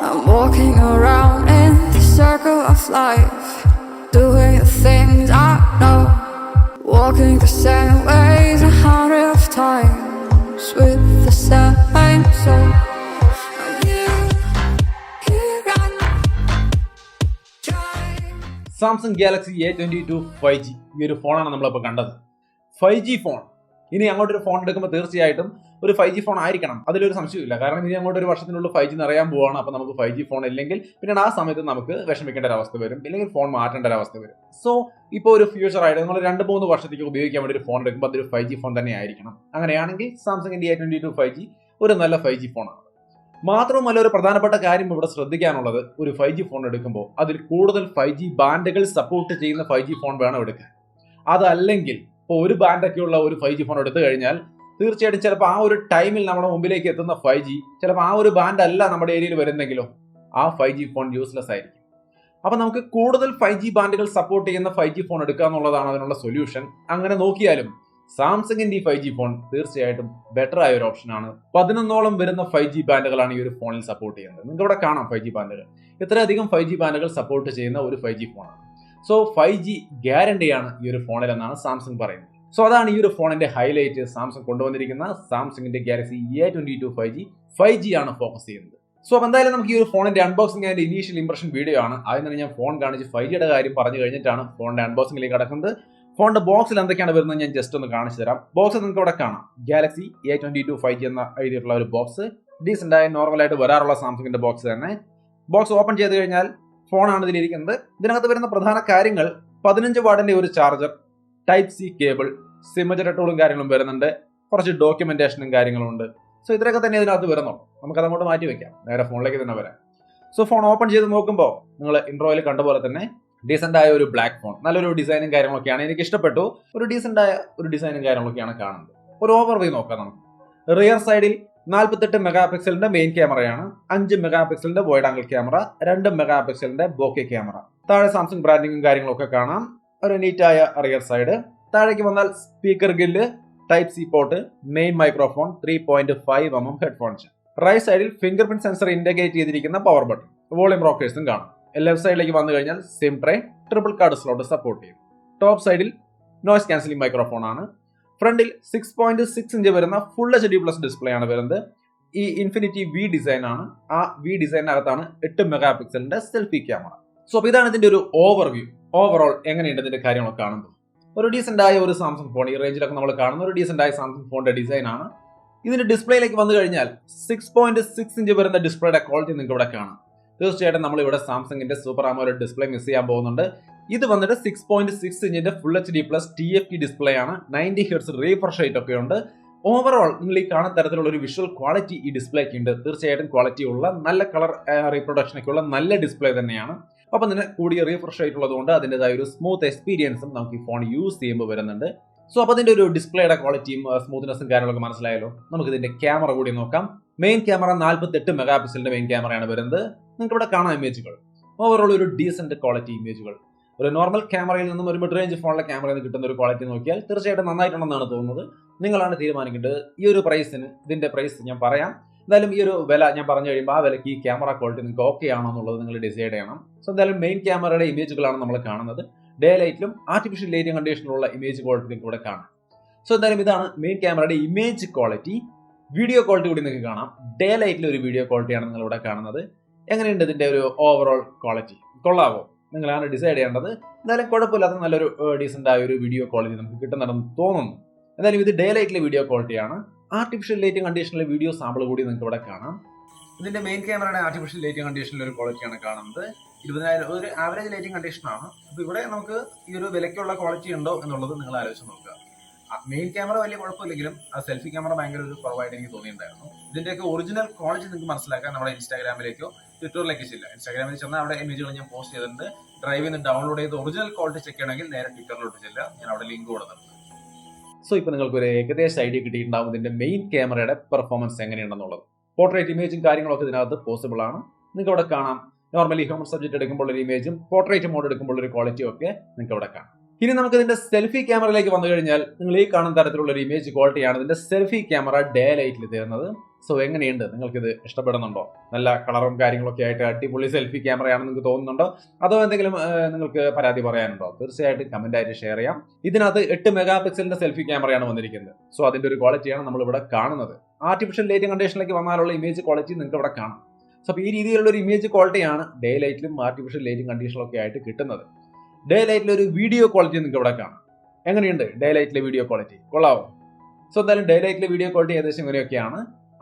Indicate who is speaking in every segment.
Speaker 1: I'm walking around in the circle of life, doing the things I know, walking the same ways 100 times with the same soul.
Speaker 2: Samsung Galaxy A22 5G ഈ ഒരു ഫോണാണ് നമ്മളിപ്പോൾ കണ്ടത്. 5G phone. ഇനി അങ്ങോട്ടൊരു phone എടുക്കുമ്പോൾ തീർച്ചയായിട്ടും ഒരു 5G phone ആയിരിക്കണം, അതിലൊരു സംശയമില്ല. കാരണം ഇനി അങ്ങോട്ട് ഒരു വർഷത്തിനുള്ളിൽ 5G നിറയാൻ പോവാണ്. അപ്പോൾ നമുക്ക് 5G ഫോൺ ഇല്ലെങ്കിൽ പിന്നെ ആ സമയത്ത് നമുക്ക് വിഷമിക്കേണ്ട ഒരു അവസ്ഥ വരും, ഇല്ലെങ്കിൽ ഫോൺ മാറ്റേണ്ട ഒരു അവസ്ഥ വരും. സോ ഇപ്പോൾ ഒരു ഫ്യൂച്ചർ ആയിട്ട് നിങ്ങൾ 2-3 വർഷത്തേക്ക് ഉപയോഗിക്കാൻ വേണ്ടി ഒരു ഫോൺ എടുക്കുമ്പോൾ അതൊരു 5G ഫോൺ തന്നെ ആയിരിക്കണം. അങ്ങനെയാണെങ്കിൽ സാംസങ്ങിന്റെ A22 5G ഒരു നല്ല 5G ഫോണാണ്. മാത്രവുമല്ല, ഒരു പ്രധാനപ്പെട്ട കാര്യം ഇവിടെ ശ്രദ്ധിക്കാനുള്ളത്, ഒരു 5G ഫോൺ എടുക്കുമ്പോൾ അതിൽ കൂടുതൽ 5G ബാൻഡുകൾ സപ്പോർട്ട് ചെയ്യുന്ന 5G ഫോൺ വേണം എടുക്കാൻ. അതല്ലെങ്കിൽ ഇപ്പോൾ ഒരു ബാൻഡൊക്കെയുള്ള ഒരു 5G ഫോൺ എടുത്തു കഴിഞ്ഞാൽ തീർച്ചയായിട്ടും ചിലപ്പോൾ ആ ഒരു ടൈമിൽ നമ്മുടെ മുമ്പിലേക്ക് എത്തുന്ന 5G ചിലപ്പോൾ ആ ഒരു ബാൻഡ് അല്ല നമ്മുടെ ഏരിയയിൽ വരുന്നെങ്കിലോ ആ 5G ഫോൺ യൂസ്ലെസ് ആയിരിക്കും. അപ്പോൾ നമുക്ക് കൂടുതൽ 5G ബാൻഡുകൾ സപ്പോർട്ട് ചെയ്യുന്ന 5G ഫോൺ എടുക്കുക എന്നുള്ളതാണ് അതിനുള്ള സൊല്യൂഷൻ. അങ്ങനെ നോക്കിയാലും സാംസങ്ങിന്റെ ഈ 5G ഫോൺ തീർച്ചയായിട്ടും ബെറ്റർ ആയ ഒരു ഓപ്ഷനാണ്. 11ഓളം വരുന്ന 5G ബാൻഡുകളാണ് ഈ ഒരു ഫോണിൽ സപ്പോർട്ട് ചെയ്യുന്നത്. നിങ്ങൾക്ക് ഇവിടെ കാണാം 5G ബാൻഡുകൾ. ഇത്രയധികം 5G ബാൻഡുകൾ സപ്പോർട്ട് ചെയ്യുന്ന ഒരു 5G ഫോണാണ്. സോ 5G ഗ്യാരണ്ടിയാണ് ഈ ഒരു ഫോണിൽ എന്നാണ് സാംസങ് പറയുന്നത്. സോ അതാണ് ഈ ഒരു ഫോണിന്റെ ഹൈലൈറ്റ്. സാംസങ് കൊണ്ടുവന്നിരിക്കുന്ന സാംസങ്ങിന്റെ ഗാലക്സി A22 5G ആണ് ഫോക്കസ് ചെയ്യുന്നത്. സോ അപ്പോൾ എന്തായാലും നമുക്ക് ഈ ഒരു ഫോണിന്റെ unboxing and initial impression video ആണ്. ആദ്യം തന്നെ ഞാൻ ഫോൺ കാണിച്ച് 5Gയുടെ കാര്യം പറഞ്ഞു കഴിഞ്ഞിട്ടാണ് ഫോണിന്റെ അൺബോക്സിംഗിലേക്ക് കടക്കുന്നത്. ഫോണിന്റെ ബോക്സിൽ എന്തൊക്കെയാണ് വരുന്നത് ഞാൻ ജസ്റ്റ് ഒന്ന് കാണിച്ചു തരാം. ബോക്സ് നിങ്ങൾക്ക് ഇവിടെ കാണാം. ഗാലക്സി A22 5G എന്ന എഴുതിയിട്ടുള്ള ഒരു ബോക്സ്. ഡീസന്റ് ആയ നോർമലായിട്ട് വരാറുള്ള സാംസങ്ങിന്റെ ബോക്സ് തന്നെ. ബോക്സ് ഓപ്പൺ ചെയ്ത് കഴിഞ്ഞാൽ ഫോണാണ് ഇതിലിരിക്കുന്നത്. ഇതിനകത്ത് വരുന്ന പ്രധാന കാര്യങ്ങൾ 15 വാട്ടിന്റെ ഒരു charger, type C cable, sim ജനറേറ്ററും കാര്യങ്ങളും വരുന്നുണ്ട്. കുറച്ച് ഡോക്യുമെന്റേഷനും കാര്യങ്ങളും ഉണ്ട്. സോ ഇത്രയൊക്കെ തന്നെ ഇതിനകത്ത് വരുന്നുള്ളൂ. നമുക്കത് അങ്ങോട്ട് മാറ്റി വെക്കാം, നേരെ ഫോണിലേക്ക് തന്നെ വരാം. സോ ഫോൺ ഓപ്പൺ ചെയ്ത് നോക്കുമ്പോൾ നിങ്ങൾ ഇൻട്രോയിൽ കണ്ട പോലെ തന്നെ ഡീസന്റ് ആയ ഒരു ബ്ലാക്ക് ഫോൺ, നല്ലൊരു ഡിസൈനും കാര്യങ്ങളൊക്കെയാണ്, എനിക്ക് ഇഷ്ടപ്പെട്ടു. ഒരു ഡീസന്റ് ആയ ഒരു ഡിസൈനും കാര്യങ്ങളൊക്കെയാണ് കാണുന്നത്. ഒരു ഓവർവ്യൂ നോക്കാം നമുക്ക്. റിയർ സൈഡിൽ 48 മെഗാ പിക്സലിന്റെ മെയിൻ ക്യാമറയാണ്, 5 മെഗാ പിക്സലിന്റെ വൈഡ് ആംഗിൾ ക്യാമറ, 2 മെഗാ പിക്സലിന്റെ ബോക്കെ ക്യാമറ. താഴെ സാംസങ് ബ്രാൻഡിങ്ങും കാര്യങ്ങളൊക്കെ കാണാം. ഒരു നീറ്റായ റിയർ സൈഡ്. താഴേക്ക് വന്നാൽ speaker grill, type C port, main microphone, 3.5mm headphone jack. Right സൈഡിൽ ഫിംഗർ പ്രിന്റ് സെൻസർ ഇന്റഗ്രേറ്റ് ചെയ്തിരിക്കുന്ന പവർ ബട്ടൺ, വോളിയം റോക്കേഴ്സും കാണാം. ലെഫ്റ്റ് സൈഡിലേക്ക് വന്നു കഴിഞ്ഞാൽ sim tray, triple card slot support ചെയ്യും. ടോപ്പ് സൈഡിൽ നോയ്സ് ക്യാൻസലിംഗ് മൈക്രോഫോൺ ആണ്. ഫ്രണ്ടിൽ 6.6 ഇഞ്ച് വരുന്ന ഫുൾ HD+ ഡിസ്പ്ലേ ആണ് വരുന്നത്. ഈ ഇൻഫിനിറ്റി വി ഡിസൈൻ ആണ്. ആ വി ഡിസൈനകത്താണ് 8 മെഗാ പിക്സലിന്റെ സെൽഫി ക്യാമറ. സോ അപ്പോൾ ഇതാണ് ഇതിന്റെ ഒരു ഓവർവ്യൂ. ഓവറോൾ എങ്ങനെയുണ്ട് ഇതിന്റെ കാര്യങ്ങളൊക്കെ കാണുമ്പോൾ ഒരു ഡീസന്റ് ആയ ഒരു സാംസങ് ഫോൺ, ഈ റേഞ്ചിലൊക്കെ നമ്മൾ കാണുന്ന ഒരു ഡീസന്റ് ആയ സാംസങ് ഫോണിന്റെ ഡിസൈൻ ആണ്. ഇതിന്റെ ഡിസ്പ്ലേയിലേക്ക് വന്നു കഴിഞ്ഞാൽ 6.6 ഇഞ്ച് വരുന്ന ഡിസ്പ്ലേയുടെ ക്വാളിറ്റി നിങ്ങൾക്ക് ഇവിടെ കാണാം. തീർച്ചയായിട്ടും നമ്മൾ ഇവിടെ സാംസങ്ങിന്റെ സൂപ്പർ AMOLED ഡിസ്പ്ലേ മിസ് ചെയ്യാൻ പോകുന്നുണ്ട്. ഇത് വന്നിട്ട് 6.6 ഇഞ്ചിന്റെ ഫുൾ HD+ TFT ഡിസ്പ്ലേ ആണ്. 90 Hz റീഫ്രഷ് റേറ്റ് ഒക്കെ ഉണ്ട്. ഓവറോൾ നിങ്ങൾ ഈ കാണുന്ന തരത്തിലുള്ള ഒരു വിഷ്വൽ ക്വാളിറ്റി ഈ ഡിസ്പ്ലേക്ക് ഉണ്ട്. തീർച്ചയായിട്ടും ക്വാളിറ്റി ഉള്ള, നല്ല കളർ റീപ്രൊഡക്ഷൻ ഒക്കെ ഉള്ള നല്ല ഡിസ്പ്ലേ തന്നെയാണ്. അപ്പം തന്നെ കൂടിയ റീഫ്രഷ് റേറ്റ് ഉള്ളതുകൊണ്ട് അതിൻ്റെതായ ഒരു സ്മൂത്ത് എക്സ്പീരിയൻസും നമുക്ക് ഈ ഫോൺ യൂസ് ചെയ്യുമ്പോൾ വരുന്നുണ്ട്. സോ അപ്പോൾ അതിന്റെ ഒരു ഡിസ്പ്ലേയുടെ ക്വാളിറ്റിയും സ്മൂത്ത്നെസ്സും കാര്യങ്ങളൊക്കെ മനസ്സിലായല്ലോ. നമുക്ക് ഇതിന്റെ ക്യാമറ കൂടി നോക്കാം. മെയിൻ ക്യാമറ 48 മെഗാ പിക്സലിന്റെ മെയിൻ ക്യാമറയാണ് വരുന്നത്. നിങ്ങൾക്ക് ഇവിടെ കാണാം ഇമേജുകൾ. ഓവറോൾ ഒരു ഡീസന്റ് ക്വാളിറ്റി ഇമേജുകൾ. ഒരു നോർമൽ ക്യാമറയിൽ നിന്നും ഒരു മിഡ് റേഞ്ച് ഫോണിലെ ക്യാമറയിൽ നിന്ന് കിട്ടുന്ന ഒരു ക്വാളിറ്റി നോക്കിയാൽ തീർച്ചയായിട്ടും നന്നായിട്ടുണ്ടെന്നാണ് തോന്നുന്നത്. നിങ്ങളാണ് തീരുമാനിക്കേണ്ടത്. ഈ ഒരു പ്രൈസിന്, ഇതിന്റെ പ്രൈസ് ഞാൻ പറയാം. എന്തായാലും ഈ ഒരു വില ഞാൻ പറഞ്ഞു കഴിയുമ്പോൾ ആ വിലയ്ക്ക് ഈ ക്യാമറ ക്വാളിറ്റി നിങ്ങൾക്ക് ഓക്കെ ആണോ എന്നുള്ളത് നിങ്ങൾ ഡിസൈഡ് ചെയ്യണം. സോ എന്തായാലും മെയിൻ ക്യാമറയുടെ ഇമേജുകളാണ് നമ്മൾ കാണുന്നത്. ഡേ ലൈറ്റിലും ആർട്ടിഫിഷ്യൽ ലൈറ്റിംഗ് കണ്ടീഷനിലുള്ള ഇമേജ് ക്വാളിറ്റി നിങ്ങൾക്ക് ഇവിടെ കാണാം. സോ എന്തായാലും ഇതാണ് മെയിൻ ക്യാമറയുടെ ഇമേജ് ക്വാളിറ്റി. വീഡിയോ ക്വാളിറ്റി കൂടി നിങ്ങൾക്ക് കാണാം. ഡേ ലൈറ്റിൽ ഒരു വീഡിയോ ക്വാളിറ്റിയാണ് നിങ്ങൾ ഇവിടെ കാണുന്നത്. എങ്ങനെയുണ്ട് ഇതിന്റെ ഒരു ഓവറോൾ ക്വാളിറ്റി? കൊള്ളാവോ? നിങ്ങളാണ് ഡിസൈഡ് ചെയ്യേണ്ടത്. എന്തായാലും കുഴപ്പമില്ലാത്ത നല്ലൊരു ഡീസന്റ് ആയ ഒരു വീഡിയോ ക്വാളിറ്റി നമുക്ക് കിട്ടുന്നുണ്ടെന്ന് തോന്നുന്നു. എന്തായാലും ഇത് ഡേ ലൈറ്റിലെ വീഡിയോ ക്വാളിറ്റിയാണ്. ആർട്ടിഫിഷ്യൽ ലൈറ്റിംഗ് കണ്ടീഷനിലെ വീഡിയോ സാമ്പിൾ കൂടി നിങ്ങൾക്ക് ഇവിടെ കാണാം. ഇതിന്റെ മെയിൻ ക്യാമറയുടെ ആർട്ടിഫിഷ്യൽ ലൈറ്റിംഗ് കണ്ടീഷനിലെ ഒരു ക്വാളിറ്റിയാണ് കാണുന്നത്. 20,000 ഒരു ആവറേജ് ലൈറ്റിംഗ് കണ്ടീഷനാണ്. അപ്പോൾ ഇവിടെ നമുക്ക് ഈ ഒരു വിലയ്ക്കുള്ള ക്വാളിറ്റി ഉണ്ടോ എന്നുള്ളത് നിങ്ങൾ ആലോചിച്ച് നോക്കുക. മെയിൻ ക്യാമറ വലിയ കുഴപ്പമില്ലെങ്കിലും ആ സെൽഫി ക്യാമറ ഭയങ്കര ഒരു കുറവായിട്ട് എനിക്ക് തോന്നിയിട്ടുണ്ടായിരുന്നു. ഇതിന്റെയൊക്കെ ഒറിജിനൽ ക്വാളിറ്റി നിങ്ങൾക്ക് മനസ്സിലാക്കാൻ നമ്മുടെ ഇൻസ്റ്റാഗ്രാമിലേക്കോ ട്വിറ്ററിലേക്കോ ചെല്ലാം. ഇൻസ്റ്റാഗ്രാമിൽ ചെന്നാൽ അവിടെ ഇമേജുകൾ ഞാൻ പോസ്റ്റ് ചെയ്തിട്ടുണ്ട്. ഡ്രൈവിൽ നിന്ന് ഡൗൺലോഡ് ചെയ്ത് ഒറിജിനൽ ക്വാളിറ്റി ചെക്ക് ചെയ്യണമെങ്കിൽ നേരെ ട്വിറ്ററിലോട്ട് ചെല്ലുക. ഞാൻ അവിടെ ലിങ്ക് കൊടുത്തിട്ടുണ്ട്. സോ ഇപ്പോൾ നിങ്ങൾക്ക് ഒരു ഏകദേശ ഐഡിയ കിട്ടിയിട്ടുണ്ടാവും ഇതിന്റെ മെയിൻ ക്യാമറയുടെ പെർഫോമൻസ് എങ്ങനെയുണ്ടെന്നുള്ളത്. പോർട്രേറ്റ് ഇമേജും കാര്യങ്ങളൊക്കെ ഇതിനകത്ത് പോസിബിൾ ആണ്. നിങ്ങൾക്ക് അവിടെ കാണാം. നോർമലി ഹ്യൂമൻ സബ്ജക്ട് എടുക്കുമ്പോൾ ഒരു ഇമേജും പോർട്രേറ്റ് മോഡ് എടുക്കുമ്പോൾ ഒരു ക്വാളിറ്റിയും ഒക്കെ നിങ്ങൾക്ക് അവിടെ കാണാം. ഇനി നമുക്ക് ഇതിന്റെ സെൽഫി ക്യാമറയിലേക്ക് വന്നു കഴിഞ്ഞാൽ നിങ്ങൾ ഈ കാണുന്ന തരത്തിലുള്ള ഒരു ഇമേജ് ക്വാളിറ്റിയാണ് ഇതിന്റെ സെൽഫി ക്യാമറ ഡേ ലൈറ്റിൽ തരുന്നത്. സോ എങ്ങനെയുണ്ട്, നിങ്ങൾക്കിത് ഇഷ്ടപ്പെടുന്നുണ്ടോ? നല്ല കളറും കാര്യങ്ങളൊക്കെ ആയിട്ട് അടിപൊളി സെൽഫി ക്യാമറയാണെന്ന് നിങ്ങൾക്ക് തോന്നുന്നുണ്ടോ? അതോ എന്തെങ്കിലും നിങ്ങൾക്ക് പരാതി പറയാനുണ്ടോ? തീർച്ചയായിട്ടും കമന്റ് ആയിട്ട് ഷെയർ ചെയ്യാം. ഇതിനകത്ത് 8 മെഗാ പിക്സലിന്റെ സെൽഫി ക്യാമറയാണ് വന്നിരിക്കുന്നത്. സോ അതിന്റെ ഒരു ക്വാളിറ്റിയാണ് നമ്മൾ ഇവിടെ കാണുന്നത്. ആർട്ടിഫിഷ്യൽ ലൈറ്റിംഗ് കണ്ടീഷനിലേക്ക് വന്നാലുള്ള ഇമേജ് ക്വാളിറ്റി നിങ്ങൾക്ക് ഇവിടെ കാണാം. സോ അപ്പോൾ ഈ രീതിയിലുള്ള ഒരു ഇമേജ് ക്വാളിറ്റിയാണ് ഡേ ലൈറ്റിലും ആർട്ടിഫിഷ്യൽ ലൈറ്റിംഗ് കണ്ടീഷനിലൊക്കെ ആയിട്ട് കിട്ടുന്നത്. ഡേ ലൈറ്റിലെ ഒരു വീഡിയോ ക്വാളിറ്റി നിങ്ങൾക്ക് ഇവിടെ കാണാം. എങ്ങനെയുണ്ട് ഡേ ലൈറ്റിലെ വീഡിയോ ക്വാളിറ്റി? കൊള്ളാവോ? സോ എന്തായാലും ഡേ ലൈറ്റിലെ വീഡിയോ ക്വാളിറ്റി ഏകദേശം ഇങ്ങനെയൊക്കെയാണ്.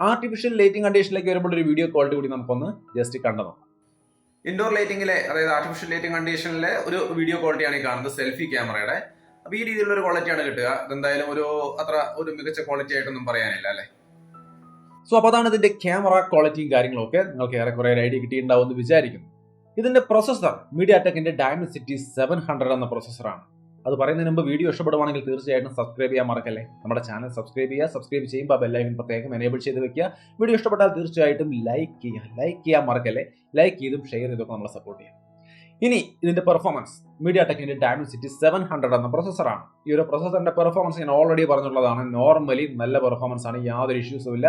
Speaker 2: ആർട്ടിഫിഷ്യൽ ലൈറ്റിംഗ് കണ്ടീഷനിലേക്ക് വരുമ്പോൾ ഒരു വീഡിയോ ക്വാളിറ്റി കൂടി നമുക്കൊന്ന് ജസ്റ്റ് കണ്ടു നോക്കാം. ഇൻഡോർ ലൈറ്റിംഗിലെ, അതായത് ആർട്ടിഫിഷ്യൽ ലൈറ്റിംഗ് കണ്ടീഷനിലെ ഒരു വീഡിയോ ക്വാളിറ്റിയാണ് ഈ കാണുന്നത് സെൽഫി ക്യാമറയുടെ. അപ്പോൾ ഈ രീതിയിലുള്ള ഒരു ക്വാളിറ്റിയാണ് കിട്ടുക. ഇതെന്തായാലും ഒരു മികച്ച ക്വാളിറ്റി ആയിട്ടൊന്നും പറയാനില്ല അല്ലേ. സോ അപ്പോൾ അതാണ് ഇതിന്റെ ക്യാമറ ക്വാളിറ്റിയും കാര്യങ്ങളൊക്കെ. നിങ്ങൾക്ക് ഏറെക്കുറെ ഒരു ഐഡിയ കിട്ടിയിട്ടുണ്ടാവും എന്ന് വിചാരിക്കുന്നു. ഇതിന്റെ പ്രൊസസ്സർ MediaTekന്റെ Dimensity 700 എന്ന പ്രൊസസ്സറാണ്. അത് പറയുന്നതിന് മുമ്പ് വീഡിയോ ഇഷ്ടപ്പെടുവാണെങ്കിൽ തീർച്ചയായിട്ടും സബ്സ്ക്രൈബ് ചെയ്യാൻ മറക്കല്ലേ. നമ്മുടെ ചാനൽ സബ്സ്ക്രൈബ് ചെയ്യുക. സബ്സ്ക്രൈബ് ചെയ്യുമ്പോൾ ബെല്ലൈക്കൺ പ്രത്യേകം എനേബിൾ ചെയ്ത് വെക്കുക. വീഡിയോ ഇഷ്ടപ്പെട്ടാൽ തീർച്ചയായിട്ടും ലൈക്ക് ചെയ്യാൻ മറക്കല്ലേ. ലൈക്ക് ചെയ്തും ഷെയർ ചെയ്തൊക്കെ നമ്മളെ സപ്പോർട്ട് ചെയ്യാം. ഇനി ഇതിന്റെ പെർഫോമൻസ് MediaTekന്റെ Dimensity 700 എന്ന പ്രൊസസ്സറാണ്. ഈ ഒരു പ്രൊസസ്സറിന്റെ പെർഫോമൻസ് ഞാൻ ഓൾറെഡി പറഞ്ഞിട്ടുള്ളതാണ്. നോർമലി നല്ല പെർഫോമൻസ് ആണ്, യാതൊരു ഇഷ്യൂസും ഇല്ല.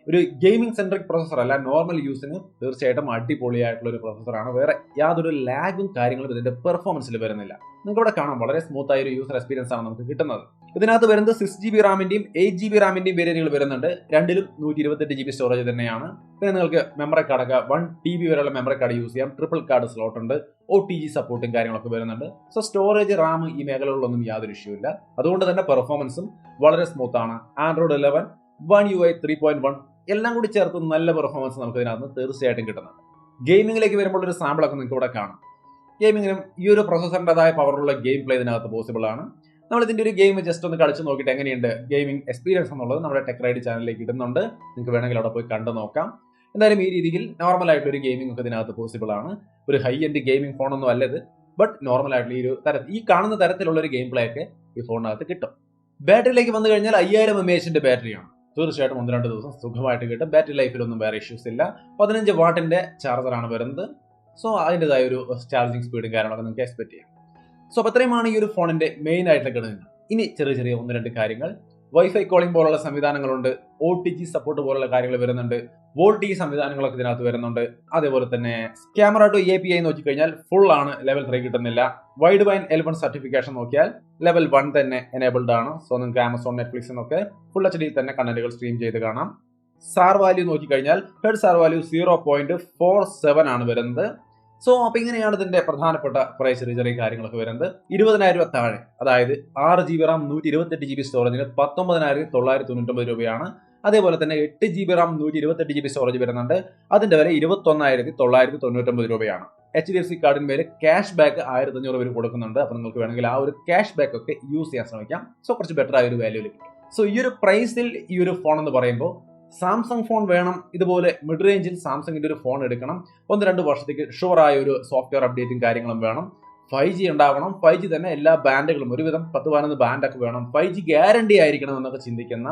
Speaker 2: ഒരു ഗെയിമിംഗ് സെൻട്രിക് പ്രൊസസ്സർ അല്ല, നോർമൽ യൂസിന് തീർച്ചയായിട്ടും അടിപൊളിയായിട്ടുള്ള ഒരു പ്രൊസസ്സറാണ്. വേറെ യാതൊരു ലാഗും കാര്യങ്ങളും ഇതിന്റെ പെർഫോമൻസിൽ വരുന്നില്ല. നിങ്ങൾക്ക് ഇവിടെ കാണാം, വളരെ സ്മൂത്ത് ആയ ഒരു യൂസർ എക്സ്പീരിയൻസ് ആണ് നമുക്ക് കിട്ടുന്നത്. ഇതിനകത്ത് വരുന്നത് 6GB റാമിന്റെയും 8GB റാമിന്റെയും വേരിയന്റുകൾ വരുന്നുണ്ട്. രണ്ടിലും 128GB സ്റ്റോറേജ് തന്നെയാണ്. പിന്നെ നിങ്ങൾക്ക് മെമ്മറി കാർഡൊക്കെ 1TB വരെയുള്ള മെമ്മറി കാർഡ് യൂസ് ചെയ്യാം. ട്രിപ്പിൾ കാർഡ് സ്ലോട്ട് ഉണ്ട്. OTG സപ്പോർട്ടും കാര്യങ്ങളൊക്കെ വരുന്നുണ്ട്. സോ സ്റ്റോറേജ്, റാം ഈ മേഖലകളിലൊന്നും യാതൊരു ഇഷ്യൂ ഇല്ല. അതുകൊണ്ട് തന്നെ പെർഫോമൻസും വളരെ സ്മൂത്ത് ആണ്. Android 11, One UI 3.1 എല്ലാം കൂടി ചേർത്ത് നല്ല പെർഫോമൻസ് നമുക്ക് ഇതിനകത്ത് തീർച്ചയായിട്ടും കിട്ടുന്നുണ്ട്. ഗെയിമിംഗിലേക്ക് വരുമ്പോൾ ഒരു സാമ്പിളൊക്കെ നിങ്ങൾക്ക് ഇവിടെ കാണാം. ഗെയിമിങ്ങിനും ഈ ഒരു പ്രൊസസ്സറിൻ്റെതായ പവറുള്ള ഗെയിം പ്ലേ ഇതിനകത്ത് പോസിബിൾ ആണ്. നമ്മൾ ഇതിന്റെ ഒരു ഗെയിം ജസ്റ്റ് ഒന്ന് കളിച്ച് നോക്കിയിട്ട് എങ്ങനെയുണ്ട് ഗെയിമിംഗ് എക്സ്പീരിയൻസ് എന്നുള്ളത് നമ്മുടെ ടെക് റൈഡ് ചാനലിലേക്ക് ഇടുന്നുണ്ട്. നിങ്ങൾക്ക് വേണമെങ്കിൽ അവിടെ പോയി കണ്ടു നോക്കാം. എന്തായാലും ഈ രീതിയിൽ നോർമൽ ആയിട്ടുള്ള ഒരു ഗെയിമിംഗ് ഒക്കെ ഇതിനകത്ത് പോസിബിൾ ആണ്. ഒരു ഹൈ എൻഡ് ഗെയിമിംഗ് ഫോണൊന്നും അല്ലത്, ബട്ട് നോർമൽ ആയിട്ടുള്ള ഈ കാണുന്ന തരത്തിലുള്ള ഒരു ഗെയിം പ്ലേ ഒക്കെ ഈ ഫോണിനകത്ത് കിട്ടും. ബാറ്ററിയിലേക്ക് വന്നു കഴിഞ്ഞാൽ 5000 mAh ബാറ്ററിയാണ്. തീർച്ചയായിട്ടും 1-2 ദിവസം സുഖമായിട്ട് കിട്ടും. ബാറ്ററി ലൈഫിലൊന്നും വേറെ ഇഷ്യൂസ് ഇല്ല. 15 വാട്ടിന്റെ ചാർജറാണ് വരുന്നത്. സോ അതിൻ്റെതായ ഒരു ചാർജിങ് സ്പീഡും കാര്യങ്ങളൊക്കെ നിങ്ങൾക്ക് എക്സ്പെക്ട് ചെയ്യാം. സോ അപ്പോൾ അത്രയുമാണ് ഈ ഒരു ഫോണിന്റെ മെയിൻ ആയിട്ടുള്ള ഘടകങ്ങൾ. ഇനി ചെറിയ 1-2 കാര്യങ്ങൾ. വൈഫൈ കോളിംഗ് പോലുള്ള സംവിധാനങ്ങളുണ്ട്. OTG സപ്പോർട്ട് പോലുള്ള കാര്യങ്ങൾ വരുന്നുണ്ട്. വോൾട്ടേജ് സംവിധാനങ്ങളൊക്കെ ഇതിനകത്ത് വരുന്നുണ്ട്. അതേപോലെ തന്നെ ക്യാമറ ടു API നോക്കിക്കഴിഞ്ഞാൽ ഫുൾ ആണ്, ലെവൽ 3 കിട്ടുന്നില്ല. വൈഡ് ബാൻഡ് L1 സർട്ടിഫിക്കേഷൻ നോക്കിയാൽ ലെവൽ 1 തന്നെ എനേബിൾഡ് ആണ്. സോ നിങ്ങൾക്ക് ആമസോൺ, നെറ്റ്ഫ്ലിക്സ് എന്നൊക്കെ ഫുൾ HD തന്നെ കണ്ടന്റുകൾ സ്ട്രീം ചെയ്ത് കാണാം. സാർ വാല്യൂ നോക്കിക്കഴിഞ്ഞാൽ ഹെഡ് സാർ വാല്യൂ 0.47 ആണ് വരുന്നത്. സോ അപ്പോൾ ഇങ്ങനെയാണ് ഇതിന്റെ പ്രധാനപ്പെട്ട കുറെ ചെറിയ കാര്യങ്ങളൊക്കെ വരുന്നത്. 20,000 രൂപ താഴെ, അതായത് 6GB റാം 128GB സ്റ്റോറേജിന് 19,999 രൂപയാണ്. അതേപോലെ തന്നെ 8GB റാം 128GB സ്റ്റോറേജ് വരുന്നുണ്ട്. അതിന്റെ വില 21,999 രൂപയാണ്. HDFC കാർഡിന്മേൽ ക്യാഷ് ബാക്ക് 1,500 രൂപ കൊടുക്കുന്നുണ്ട്. അപ്പോൾ നിങ്ങൾക്ക് വേണമെങ്കിൽ ആ ഒരു ക്യാഷ് ബാക്ക് ഒക്കെ യൂസ് ചെയ്യാൻ ശ്രമിക്കാം. സോ കുറച്ച് ബെറ്റർ ആയ ഒരു വാല്യൂ കിട്ടും. സോ ഈ ഒരു പ്രൈസിൽ ഈ ഒരു ഫോൺ എന്ന് പറയുമ്പോൾ സാംസങ് ഫോൺ വേണം, ഇതുപോലെ മിഡ് റേഞ്ചിൽ സാംസങ്ങിന്റെ ഒരു ഫോൺ എടുക്കണം. 1-2 വർഷത്തേക്ക് ഷുവറായ ഒരു സോഫ്റ്റ്വെയർ അപ്ഡേറ്റും കാര്യങ്ങളും വേണം. 5G ഉണ്ടാവണം. 5G തന്നെ എല്ലാ ബാൻഡുകളും ഒരുവിധം 10-15 ബാൻഡൊക്കെ വേണം. 5G ഗ്യാരണ്ടി ആയിരിക്കണം എന്നൊക്കെ ചിന്തിക്കുന്ന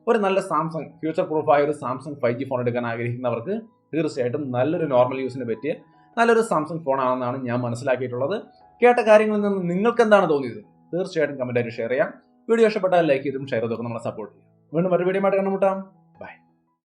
Speaker 2: ഒരു നല്ല സാംസങ്, ഫ്യൂച്ചർ പ്രൂഫായ ഒരു സാംസങ് 5G ഫോൺ എടുക്കാൻ ആഗ്രഹിക്കുന്നവർക്ക് തീർച്ചയായിട്ടും നല്ലൊരു നോർമൽ യൂസിന് പറ്റിയ നല്ലൊരു സാംസങ് ഫോൺ ആണെന്നാണ് ഞാൻ മനസ്സിലാക്കിയിട്ടുള്ളത്. കേട്ട കാര്യങ്ങളിൽ നിന്ന് നിങ്ങൾക്ക് എന്താണ് തോന്നിയത്? തീർച്ചയായിട്ടും കമന്റ് ആയിട്ട് ഷെയർ ചെയ്യാം. വീഡിയോ ഇഷ്ടപ്പെട്ടാൽ ലൈക്ക് ചെയ്തും ഷെയർ ചെയ്തൊക്കെ നമ്മളെ സപ്പോർട്ട് ചെയ്യാം. വീണ്ടും ഒരു വീഡിയോ ആയിട്ട് കണ്ടുമുട്ടാം.